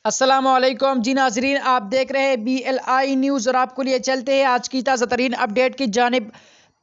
السلام علیکم جی ناظرین، آپ دیکھ رہے ہیں BLI نیوز اور آپ کو لیے چلتے ہیں آج کی تازہ ترین اپڈیٹ کی جانب۔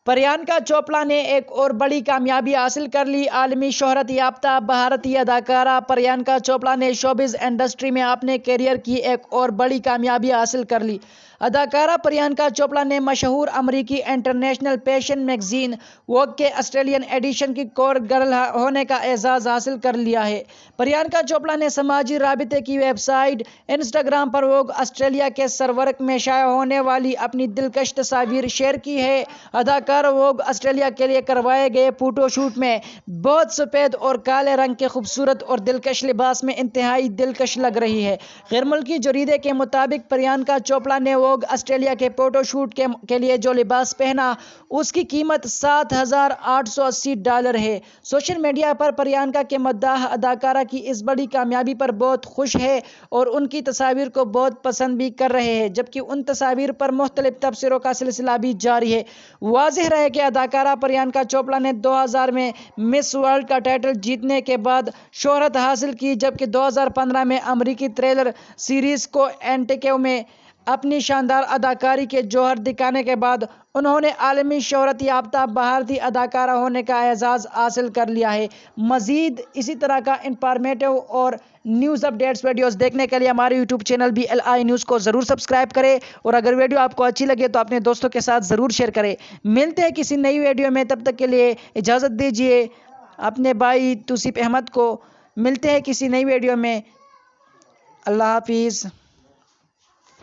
پریانکا چوپڑا نے ایک اور بڑی کامیابی حاصل کر لی۔ عالمی شہرت یافتہ بھارتی اداکارہ پریانکا چوپڑا نے شوبز انڈسٹری میں اپنے کیریئر کی ایک اور بڑی کامیابی حاصل کر لی۔ اداکارہ پریانکا چوپڑا نے مشہور امریکی انٹرنیشنل فیشن میگزین ووگ کے آسٹریلین ایڈیشن کی کور گرل ہونے کا اعزاز حاصل کر لیا ہے۔ پریانکا چوپڑا نے سماجی رابطے کی ویب سائٹ انسٹاگرام پر ووگ آسٹریلیا کے سرورق میں شائع ہونے والی اپنی دلکش تصاویر شیئر کی ہے۔ اداکارہ ووگ آسٹریلیا کے لیے کروائے گئے فوٹو شوٹ میں بہت سفید اور کالے رنگ کے خوبصورت اور دلکش لباس میں انتہائی دلکش لگ رہی ہے۔ غیر ملکی جریدے کے مطابق پریانکا چوپڑا نے ووگ آسٹریلیا کے فوٹو شوٹ کے لیے جو لباس پہنا اس کی قیمت $7,880 ہے۔ سوشل میڈیا پر پریانکا کے مداح اداکارہ کی اس بڑی کامیابی پر بہت خوش ہے اور ان کی تصاویر کو بہت پسند بھی کر رہے ہیں، جبکہ ان تصاویر پر مختلف تبصروں کا سلسلہ بھی جاری ہے۔ واضح رہے کہ اداکارہ پریانکا چوپڑا نے 2000 میں مس ورلڈ کا ٹائٹل جیتنے کے بعد شہرت حاصل کی، جبکہ 2015 میں امریکی تھرلر سیریز کو اینٹیکو میں اپنی شاندار اداکاری کے جوہر دکھانے کے بعد انہوں نے عالمی شہرت یافتہ بھارتی اداکارہ ہونے کا اعزاز حاصل کر لیا ہے۔ مزید اسی طرح کا انفارمیٹو اور نیوز اپڈیٹس ویڈیوز دیکھنے کے لیے ہمارے یوٹیوب چینل BLI نیوز کو ضرور سبسکرائب کریں، اور اگر ویڈیو آپ کو اچھی لگے تو اپنے دوستوں کے ساتھ ضرور شیئر کریں۔ ملتے ہیں کسی نئی ویڈیو میں، تب تک کے لیے اجازت دیجیے اپنے بھائی توصیف احمد کو۔ ملتے ہیں کسی نئی ویڈیو میں۔ اللہ حافظ۔